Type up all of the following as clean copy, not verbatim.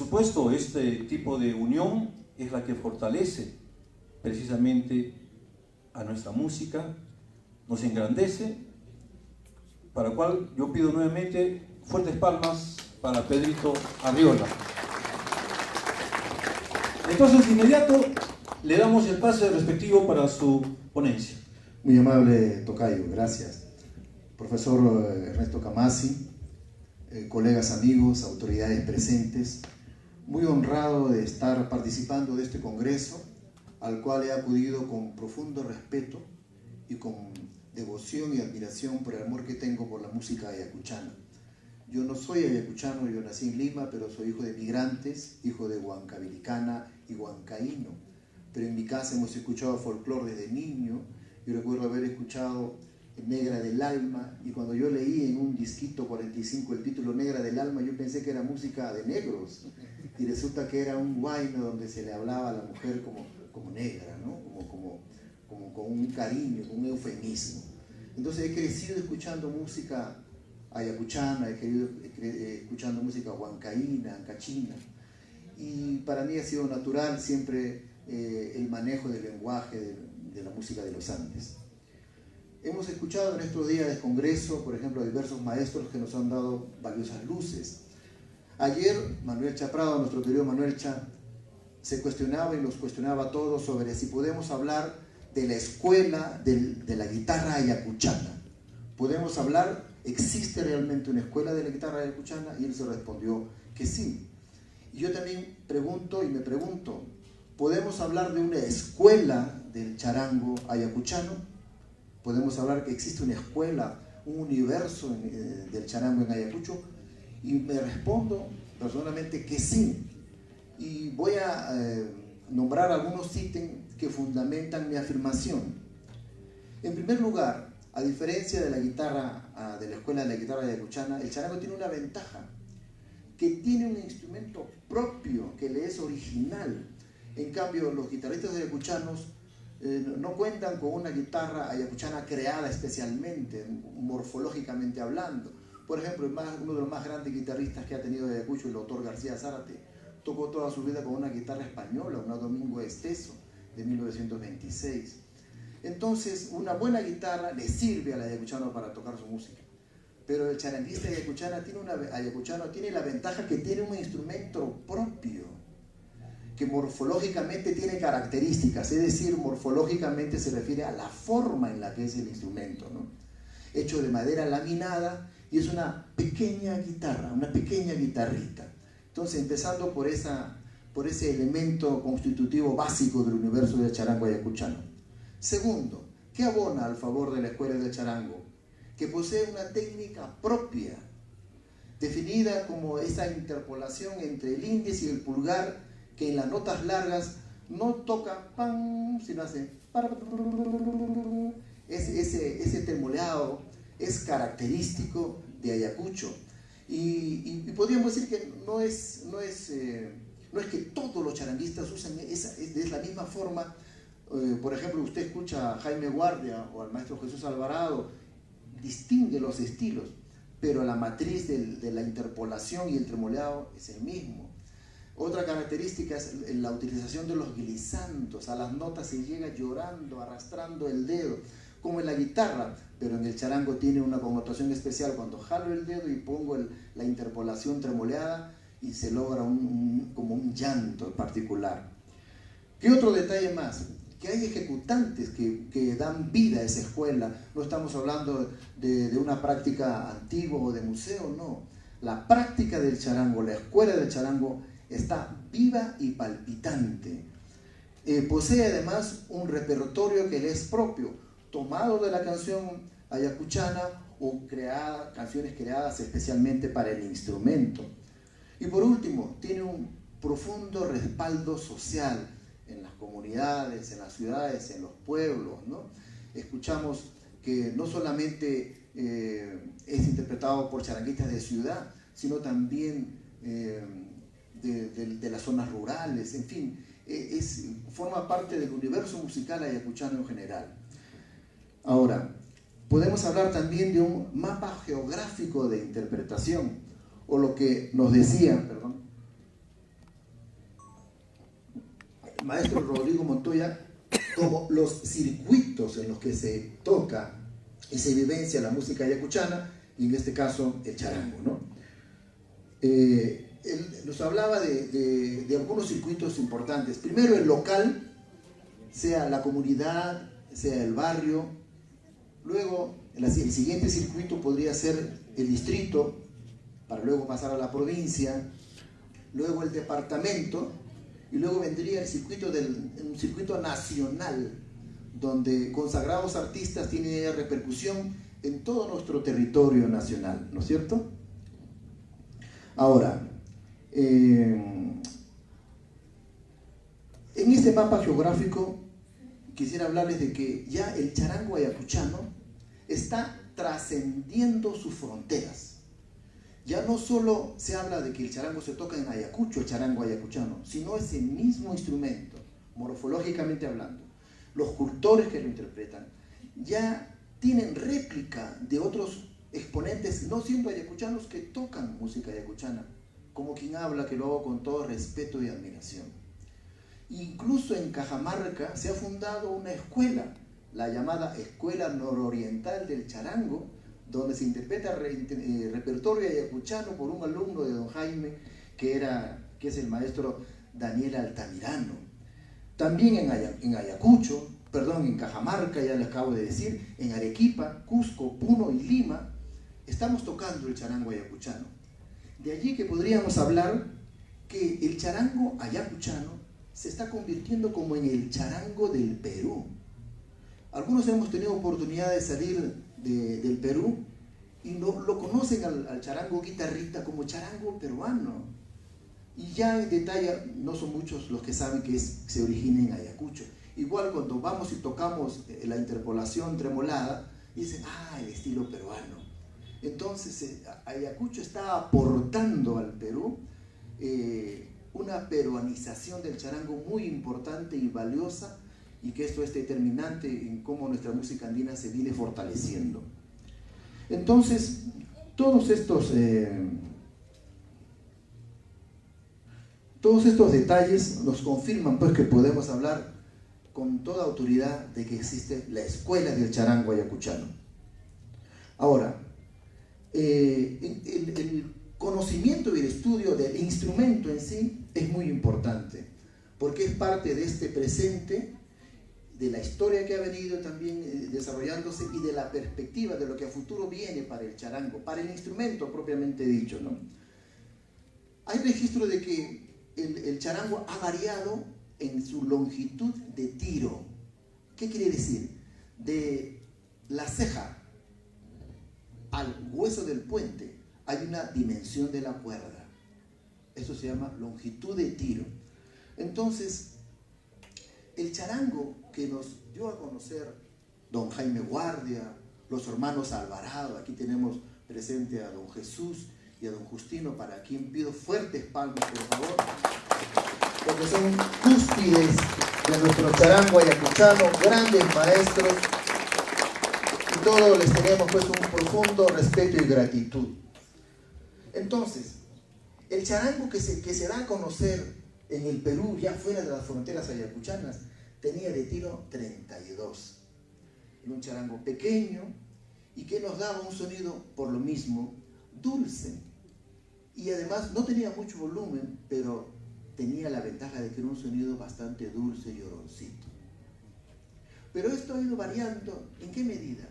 supuesto, este tipo de unión es la que fortalece precisamente a nuestra música, nos engrandece, para lo cual yo pido nuevamente fuertes palmas para Pedrito Arriola. Entonces, de inmediato, le damos el pase respectivo para su ponencia. Muy amable, tocayo, gracias. Profesor Ernesto Camasi, colegas, amigos, autoridades presentes, muy honrado de estar participando de este congreso, al cual he acudido con profundo respeto y con devoción y admiración por el amor que tengo por la música ayacuchana. Yo no soy ayacuchano, yo nací en Lima, pero soy hijo de migrantes, hijo de huancabilicana y huancaíno. Pero en mi casa hemos escuchado folclore desde niño. Yo recuerdo haber escuchado Negra del Alma, y cuando yo leí en un disquito 45 el título Negra del Alma, yo pensé que era música de negros, y resulta que era un huayno donde se le hablaba a la mujer como negra, ¿no? como con un cariño, con un eufemismo. Entonces he crecido escuchando música ayacuchana, he crecido escuchando música huancaína, ancachina, y para mí ha sido natural siempre el manejo del lenguaje de la música de los Andes. Hemos escuchado en estos días de congreso, por ejemplo, diversos maestros que nos han dado valiosas luces. Ayer, Manuel Chaprado, nuestro querido Manuel Cha, se cuestionaba y nos cuestionaba a todos sobre si podemos hablar de la escuela de la guitarra ayacuchana. ¿Podemos hablar, existe realmente una escuela de la guitarra ayacuchana? Y él se respondió que sí. Y yo también pregunto y me pregunto, ¿podemos hablar de una escuela del charango ayacuchano? Podemos hablar que existe una escuela, un universo del charango en Ayacucho, y me respondo personalmente que sí. Y voy a nombrar algunos ítems que fundamentan mi afirmación. En primer lugar, a diferencia de la guitarra, de la escuela de la guitarra ayacuchana, el charango tiene una ventaja, que tiene un instrumento propio, que le es original. En cambio, los guitarristas ayacuchanos no cuentan con una guitarra ayacuchana creada especialmente, morfológicamente hablando. Por ejemplo, uno de los más grandes guitarristas que ha tenido Ayacucho, el doctor García Zárate, tocó toda su vida con una guitarra española, una Domingo Esteso, de 1926. Entonces, una buena guitarra le sirve al ayacuchano para tocar su música. Pero el charanguista ayacuchano tiene la ventaja que tiene un instrumento propio, que morfológicamente tiene características, es decir, morfológicamente se refiere a la forma en la que es el instrumento, ¿no? Hecho de madera laminada, y es una pequeña guitarra, una pequeña guitarrita. Entonces, empezando por ese elemento constitutivo básico del universo del charango ayacuchano. Segundo, ¿qué abona al favor de la escuela del charango? Que posee una técnica propia, definida como esa interpolación entre el índice y el pulgar, que en las notas largas no toca pan, sino hace ese tremoleado es característico de Ayacucho. Y podríamos decir que no es que todos los charanguistas usan es la misma forma. Por ejemplo, usted escucha a Jaime Guardia o al maestro Jesús Alvarado, distingue los estilos, pero la matriz de la interpolación y el tremoleado es el mismo. Otra característica es la utilización de los glisantos. A las notas se llega llorando, arrastrando el dedo, como en la guitarra, pero en el charango tiene una connotación especial cuando jalo el dedo y pongo la interpolación tremoleada y se logra como un llanto particular. ¿Qué otro detalle más? Que hay ejecutantes que dan vida a esa escuela. No estamos hablando de una práctica antigua o de museo, no. La práctica del charango, la escuela del charango, está viva y palpitante. Posee además un repertorio que le es propio, tomado de la canción ayacuchana o canciones creadas especialmente para el instrumento. Y por último, tiene un profundo respaldo social en las comunidades, en las ciudades, en los pueblos, ¿no? Escuchamos que no solamente es interpretado por charanguistas de ciudad, sino también de las zonas rurales, en fin, forma parte del universo musical ayacuchano en general. Ahora, podemos hablar también de un mapa geográfico de interpretación, o lo que nos decían, maestro Rodrigo Montoya, como los circuitos en los que se toca y se vivencia la música ayacuchana, y en este caso el charango, ¿no? Él nos hablaba de algunos circuitos importantes. Primero el local, sea la comunidad, sea el barrio. Luego el siguiente circuito podría ser el distrito, para luego pasar a la provincia, luego el departamento, y luego vendría el circuito un circuito nacional, donde consagrados artistas tienen repercusión en todo nuestro territorio nacional, ¿no es cierto? Ahora, en este mapa geográfico quisiera hablarles de que ya el charango ayacuchano está trascendiendo sus fronteras. Ya no solo se habla de que el charango se toca en Ayacucho, el charango ayacuchano, sino ese mismo instrumento, morfológicamente hablando. Los cultores que lo interpretan ya tienen réplica de otros exponentes, no siendo ayacuchanos, que tocan música ayacuchana, como quien habla, que lo hago con todo respeto y admiración. Incluso en Cajamarca se ha fundado una escuela, la llamada Escuela Nororiental del Charango, donde se interpreta repertorio ayacuchano por un alumno de don Jaime, que es el maestro Daniel Altamirano. También en Ayacucho, en Cajamarca, ya les acabo de decir, en Arequipa, Cusco, Puno y Lima, estamos tocando el charango ayacuchano. De allí que podríamos hablar que el charango ayacuchano se está convirtiendo como en el charango del Perú. Algunos hemos tenido oportunidad de salir del Perú y lo conocen al charango guitarrista como charango peruano. Y ya en detalle, no son muchos los que saben que se origina en Ayacucho. Igual cuando vamos y tocamos la interpolación tremolada, dicen, el estilo peruano. Entonces, Ayacucho está aportando al Perú una peruanización del charango muy importante y valiosa, y que esto es determinante en cómo nuestra música andina se viene fortaleciendo. Entonces, todos estos detalles nos confirman pues que podemos hablar con toda autoridad de que existe la escuela del charango ayacuchano. Ahora, el conocimiento y el estudio del instrumento en sí es muy importante, porque es parte de este presente, de la historia que ha venido también desarrollándose y de la perspectiva de lo que a futuro viene para el charango, para el instrumento propiamente dicho, ¿no? Hay registro de que el charango ha variado en su longitud de tiro. ¿Qué quiere decir? De la ceja al hueso del puente hay una dimensión de la cuerda. Eso se llama longitud de tiro. Entonces, el charango que nos dio a conocer don Jaime Guardia, los hermanos Alvarado, aquí tenemos presente a don Jesús y a don Justino, para quien pido fuertes palmas, por favor, porque son cúspides de nuestro charango ayacuchano, grandes maestros, y todos les tenemos pues un profundo respeto y gratitud. Entonces, el charango que se da a conocer en el Perú, ya fuera de las fronteras ayacuchanas, tenía de tiro 32. Era un charango pequeño y que nos daba un sonido, por lo mismo, dulce. Y además no tenía mucho volumen, pero tenía la ventaja de que era un sonido bastante dulce y oroncito. Pero esto ha ido variando. ¿En qué medida?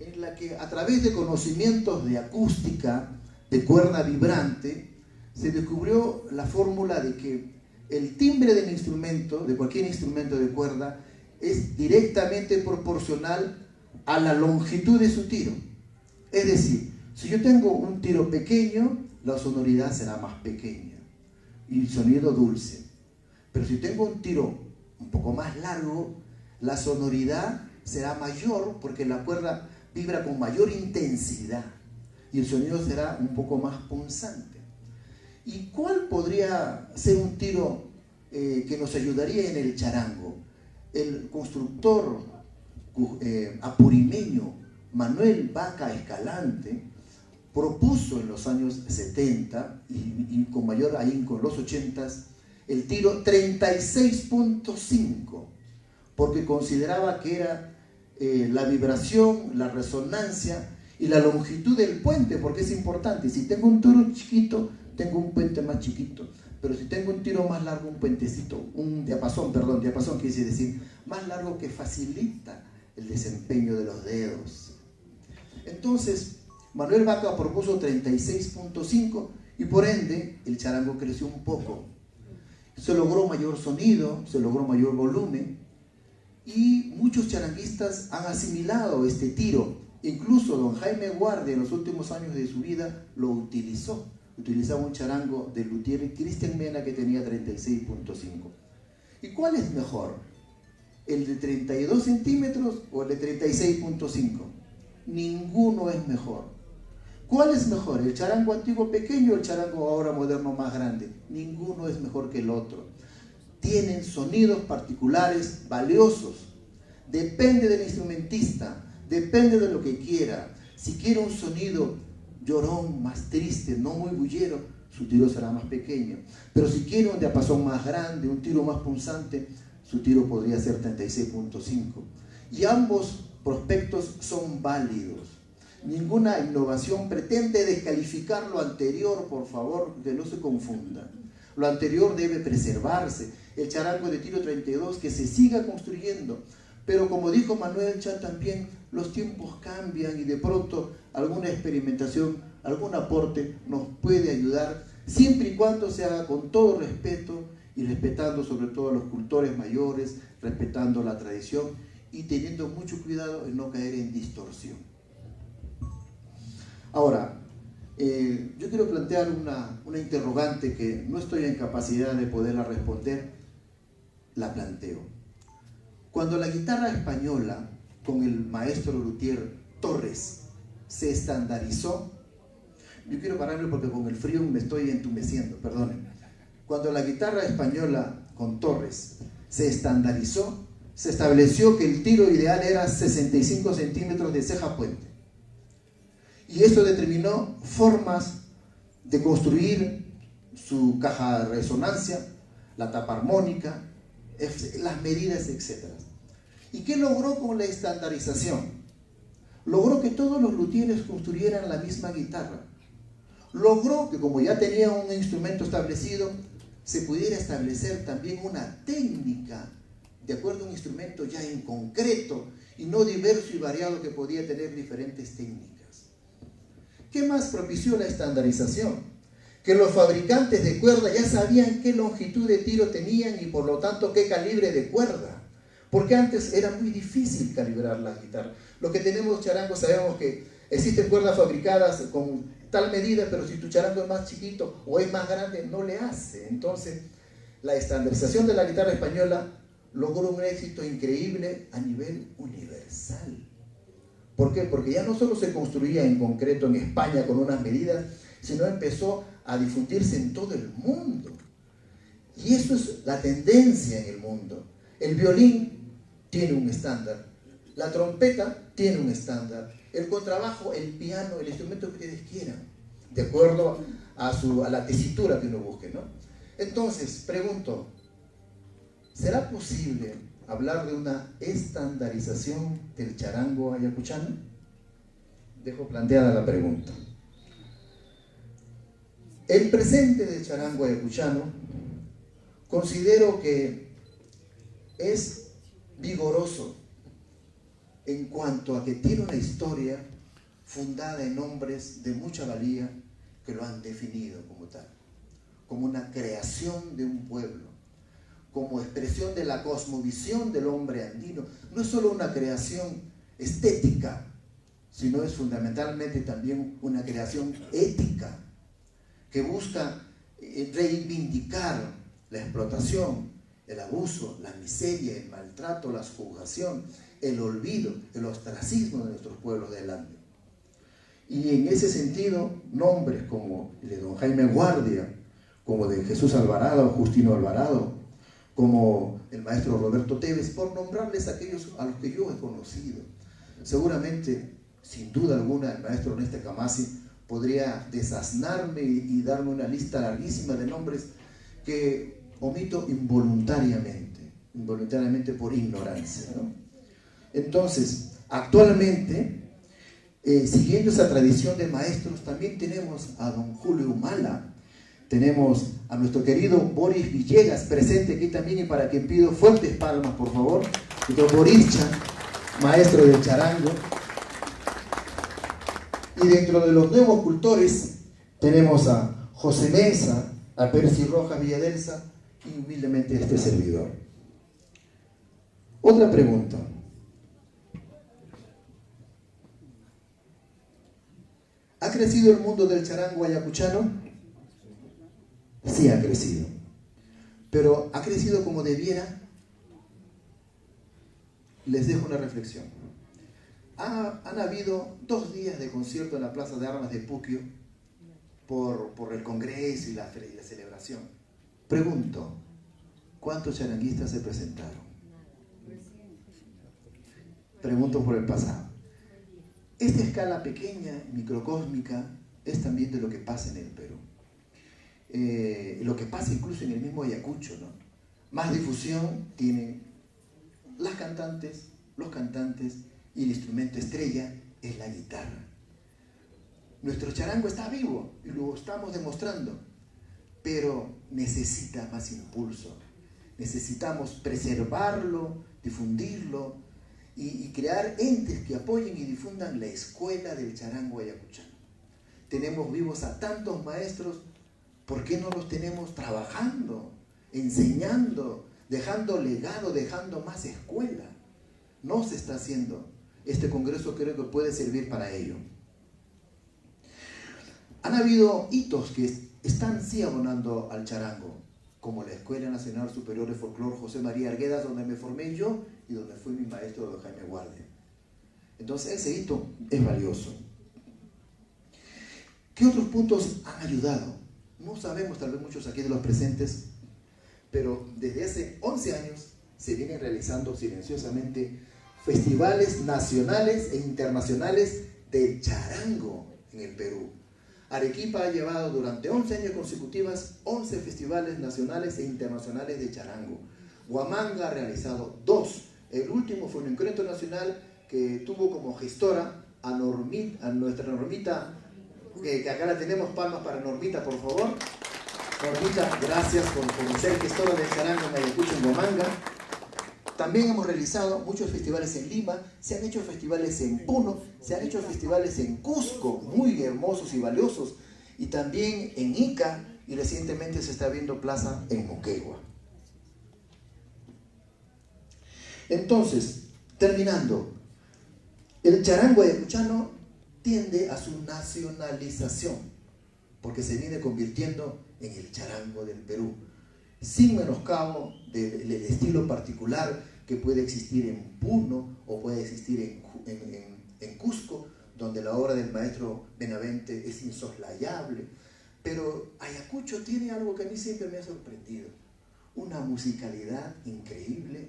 En la que a través de conocimientos de acústica, de cuerda vibrante, se descubrió la fórmula de que el timbre del instrumento, de cualquier instrumento de cuerda, es directamente proporcional a la longitud de su tiro. Es decir, si yo tengo un tiro pequeño, la sonoridad será más pequeña y el sonido dulce. Pero si tengo un tiro un poco más largo, la sonoridad será mayor porque la cuerda vibra con mayor intensidad y el sonido será un poco más punzante. ¿Y cuál podría ser un tiro que nos ayudaría en el charango? El constructor apurimeño Manuel Vaca Escalante propuso en los años 70 y con mayor ahínco en los 80 el tiro 36.5, porque consideraba que era la vibración, la resonancia y la longitud del puente, porque es importante. Si tengo un tiro chiquito, tengo un puente más chiquito, pero si tengo un tiro más largo, un puentecito, un diapasón quiere decir más largo, que facilita el desempeño de los dedos. Entonces, Manuel Vaca propuso 36.5 y por ende el charango creció un poco. Se logró mayor sonido, se logró mayor volumen y muchos charanguistas han asimilado este tiro. Incluso don Jaime Guardia en los últimos años de su vida lo utilizó. Utilizaba un charango de luthier Cristian Mena que tenía 36.5. ¿Y cuál es mejor? ¿El de 32 centímetros o el de 36.5? Ninguno es mejor. ¿Cuál es mejor? ¿El charango antiguo pequeño o el charango ahora moderno más grande? Ninguno es mejor que el otro. Tienen sonidos particulares valiosos. Depende del instrumentista, depende de lo que quiera. Si quiere un sonido llorón, más triste, no muy bullero, su tiro será más pequeño. Pero si quiere un diapasón más grande, un tiro más punzante, su tiro podría ser 36.5. Y ambos prospectos son válidos. Ninguna innovación pretende descalificar lo anterior, por favor, que no se confunda. Lo anterior debe preservarse. El charango de tiro 32 que se siga construyendo. Pero como dijo Manuel Chat también, los tiempos cambian y de pronto alguna experimentación, algún aporte nos puede ayudar, siempre y cuando se haga con todo respeto y respetando sobre todo a los cultores mayores, respetando la tradición y teniendo mucho cuidado en no caer en distorsión. Ahora, yo quiero plantear una interrogante que no estoy en capacidad de poderla responder, la planteo. Cuando la guitarra española, con el maestro luthier Torres, se estandarizó, yo quiero pararme porque con el frío me estoy entumeciendo, perdonen. Cuando la guitarra española con Torres se estandarizó, se estableció que el tiro ideal era 65 centímetros de ceja puente. Y esto determinó formas de construir su caja de resonancia, la tapa armónica, las medidas, etc. ¿Y qué logró con la estandarización? Logró que todos los luthieres construyeran la misma guitarra. Logró que, como ya tenía un instrumento establecido, se pudiera establecer también una técnica de acuerdo a un instrumento ya en concreto y no diverso y variado que podía tener diferentes técnicas. ¿Qué más propició la estandarización? Que los fabricantes de cuerda ya sabían qué longitud de tiro tenían y por lo tanto qué calibre de cuerda. Porque antes era muy difícil calibrar la guitarra. Los que tenemos charangos sabemos que existen cuerdas fabricadas con tal medida, pero si tu charango es más chiquito o es más grande, no le hace. Entonces, la estandarización de la guitarra española logró un éxito increíble a nivel universal. ¿Por qué? Porque ya no solo se construía en concreto en España con unas medidas, sino empezó a difundirse en todo el mundo. Y eso es la tendencia en el mundo. El violín tiene un estándar, la trompeta tiene un estándar, el contrabajo, el piano, el instrumento que ustedes quieran, de acuerdo a la tesitura que uno busque, ¿no? Entonces, pregunto, ¿será posible hablar de una estandarización del charango ayacuchano? Dejo planteada la pregunta. El presente del charango ayacuchano considero que es vigoroso en cuanto a que tiene una historia fundada en hombres de mucha valía que lo han definido como tal, como una creación de un pueblo, como expresión de la cosmovisión del hombre andino. No es solo una creación estética, sino es fundamentalmente también una creación ética que busca reivindicar la explotación, el abuso, la miseria, el maltrato, la subjugación, el olvido, el ostracismo de nuestros pueblos del Ande. Y en ese sentido, nombres como el de don Jaime Guardia, como de Jesús Alvarado, Justino Alvarado, como el maestro Roberto Tevez, por nombrarles aquellos a los que yo he conocido. Seguramente, sin duda alguna, el maestro Ernesto Camasi podría desasnarme y darme una lista larguísima de nombres que omito involuntariamente por ignorancia, ¿no? Entonces, actualmente, siguiendo esa tradición de maestros, también tenemos a don Julio Humala, tenemos a nuestro querido Boris Villegas, presente aquí también, y para quien pido fuertes palmas, por favor, don Borischa, maestro del charango. Y dentro de los nuevos cultores tenemos a José Mesa, a Percy Rojas Villadelsa y humildemente este servidor. Otra pregunta. ¿Ha crecido el mundo del charango ayacuchano? Sí, ha crecido. Pero ¿ha crecido como debiera? Les dejo una reflexión. Han habido 2 días de concierto en la Plaza de Armas de Puquio por el Congreso y la celebración. Pregunto, ¿cuántos charanguistas se presentaron? Pregunto por el pasado. Esta escala pequeña, microcósmica, es también de lo que pasa en el Perú. Lo que pasa incluso en el mismo Ayacucho, ¿no? Más difusión tienen las cantantes, los cantantes, y el instrumento estrella es la guitarra. Nuestro charango está vivo y lo estamos demostrando, pero necesita más impulso. Necesitamos preservarlo, difundirlo y crear entes que apoyen y difundan la escuela del charango ayacuchano. Tenemos vivos a tantos maestros, ¿por qué no los tenemos trabajando, enseñando, dejando legado, dejando más escuela? No se está haciendo. Este congreso creo que puede servir para ello. Han habido hitos que están sí abonando al charango, como la Escuela Nacional Superior de Folclore José María Arguedas, donde me formé yo y donde fue mi maestro don Jaime Guardia. Entonces ese hito es valioso. ¿Qué otros puntos han ayudado? No sabemos, tal vez muchos aquí de los presentes, pero desde hace 11 años se vienen realizando silenciosamente festivales nacionales e internacionales del charango en el Perú. Arequipa ha llevado durante 11 años consecutivos 11 festivales nacionales e internacionales de charango. Huamanga ha realizado 2. El último fue un encuentro nacional que tuvo como gestora a nuestra Normita, que acá la tenemos. Palmas para Normita, por favor. Normita, gracias por ser gestora del charango en Ayacucho, en Huamanga. También hemos realizado muchos festivales en Lima, se han hecho festivales en Puno, se han hecho festivales en Cusco, muy hermosos y valiosos, y también en Ica, y recientemente se está abriendo plaza en Moquegua. Entonces, terminando, el charango ayacuchano tiende a su nacionalización, porque se viene convirtiendo en el charango del Perú, sin menoscabo del estilo particular que puede existir en Puno o puede existir en Cusco, donde la obra del maestro Benavente es insoslayable. Pero Ayacucho tiene algo que a mí siempre me ha sorprendido, una musicalidad increíble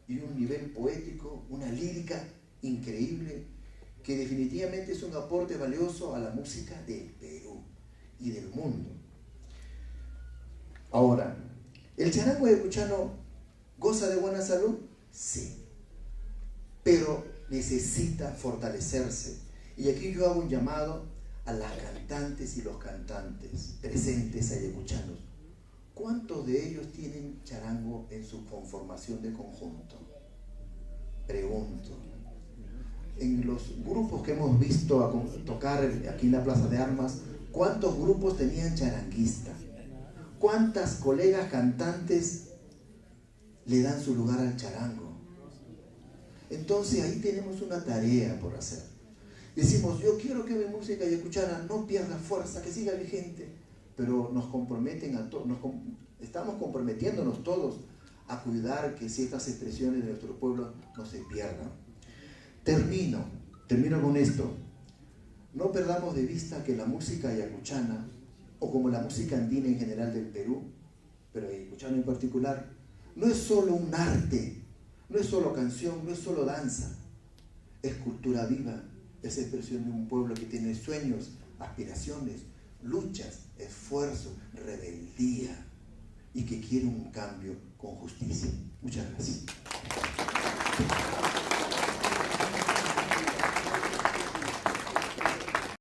y un nivel poético, una lírica increíble, que definitivamente es un aporte valioso a la música del Perú y del mundo. Ahora, ¿el charango ayacuchano goza de buena salud? Sí, pero necesita fortalecerse. Y aquí yo hago un llamado a las cantantes y los cantantes presentes ayacuchanos. ¿Cuántos de ellos tienen charango en su conformación de conjunto? Pregunto. En los grupos que hemos visto tocar aquí en la Plaza de Armas, ¿cuántos grupos tenían charanguista? ¿Cuántas colegas cantantes le dan su lugar al charango? Entonces ahí tenemos una tarea por hacer. Decimos, yo quiero que mi música ayacuchana no pierda fuerza, que siga vigente, pero nos comprometen a todos, estamos comprometiéndonos todos a cuidar que ciertas expresiones de nuestro pueblo no se pierdan. Termino con esto. No perdamos de vista que la música ayacuchana, o como la música andina en general del Perú, pero ayacuchano en particular, no es solo un arte, no es solo canción, no es solo danza, es cultura viva, es expresión de un pueblo que tiene sueños, aspiraciones, luchas, esfuerzo, rebeldía. y que quiere un cambio con justicia.